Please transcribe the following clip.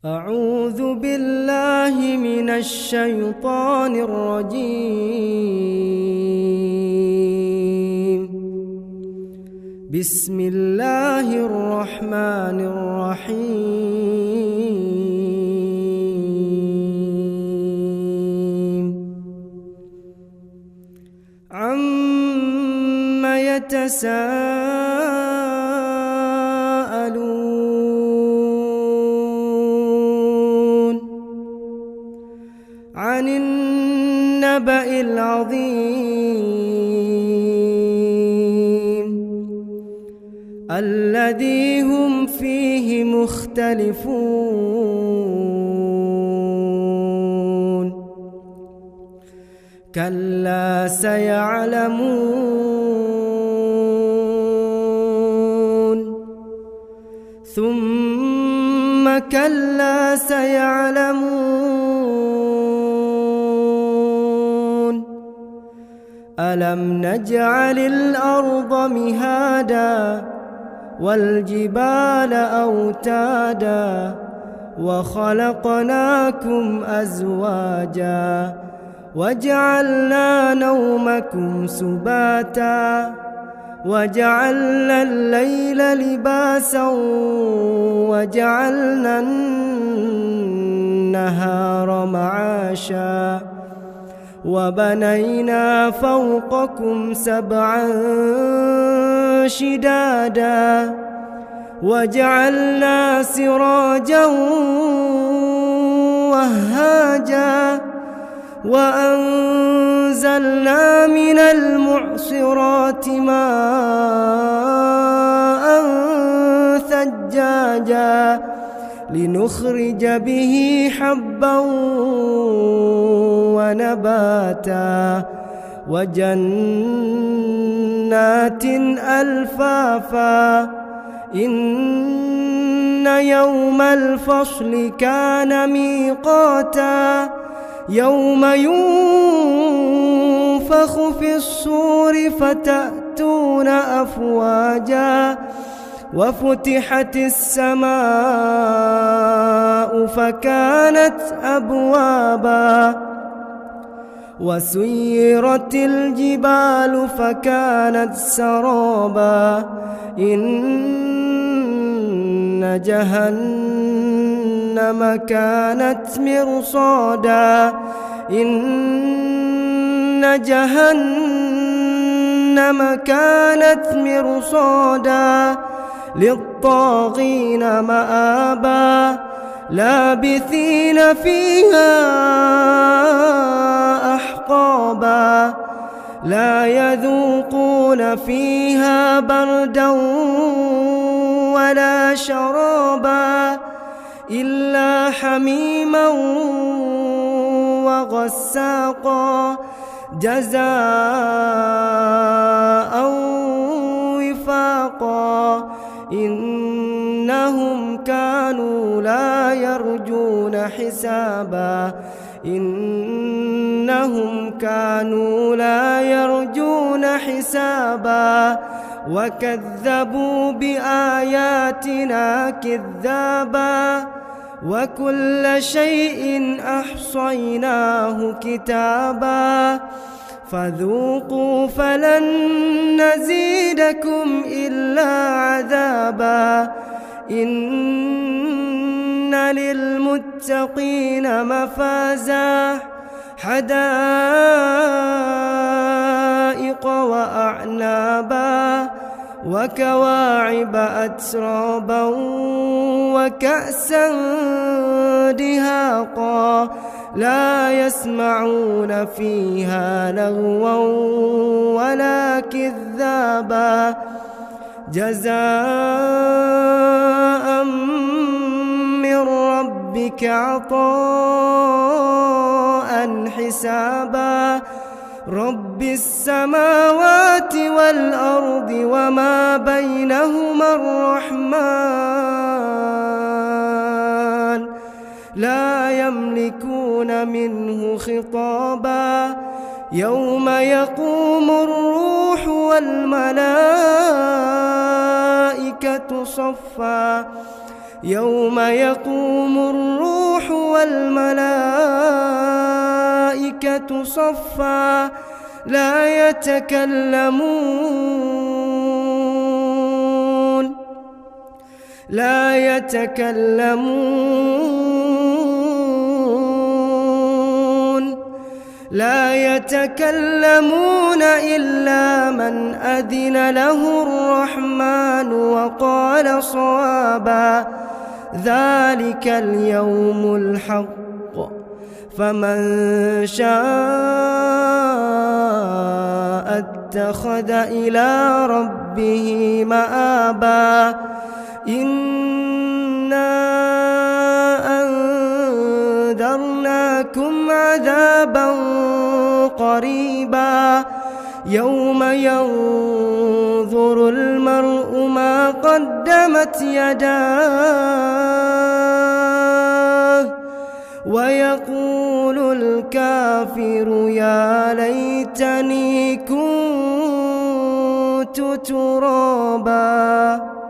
أعوذ بالله من الشيطان الرجيم. بسم الله الرحمن الرحيم. عم يتساءلون عن النبأ العظيم الذي هم فيه مختلفون. كلا سيعلمون ثم كلا سيعلمون. ألم نجعل الأرض مهادا والجبال أوتادا وخلقناكم أزواجا وجعلنا نومكم سباتا وجعلنا الليل لباسا وجعلنا النهار معاشا وبنينا فوقكم سبعا شدادا وجعلنا سراجا وهاجا وأنزلنا من المعصرات ماء ثجاجا لنخرج به حبا ونباتا وجنات ألفافا. إن يوم الفصل كان ميقاتا يوم ينفخ في الصور فتأتون أفواجا وفتحت السماء فكانت أبوابا وسيرت الجبال فكانت سرابا. إن جهنم كانت مرصادا إن جهنم كانت مرصادا للطاغين مآبا لابثين فيها أحقابا لا يذوقون فيها بردا ولا شرابا إلا حميما وغساقا جزاء وفاقا. إنهم كانوا لا يرجون حسابا إنهم كانوا لا يرجون حسابا وكذبوا بآياتنا كذابا وكل شيء أحصيناه كتابا فذوقوا فلن نزيدكم إلا عذابا. إن للمتقين مفازا حدائق وأعنابا وكواعب أترابا وكأسا دهاقا لا يسمعون فيها لغوا ولا كذابا جزاء من ربك عطاء حسابا. رب السماوات والأرض وما بينهما الرحمن لا يملكون منه خطابا يوم يقوم الروح والملائكة صفا يوم يقوم الروح والملائكة صفا لا يتكلمون إلا من أذن له الرحمن وقال صوابا ذلك اليوم الحق فمن شاء اتخذ إلى ربه مآبا إنا أنذرناكم عذابا قريبا يوم ينظر المرء ما قدمت يداه ويقول الكافر يا ليتني كنت ترابا.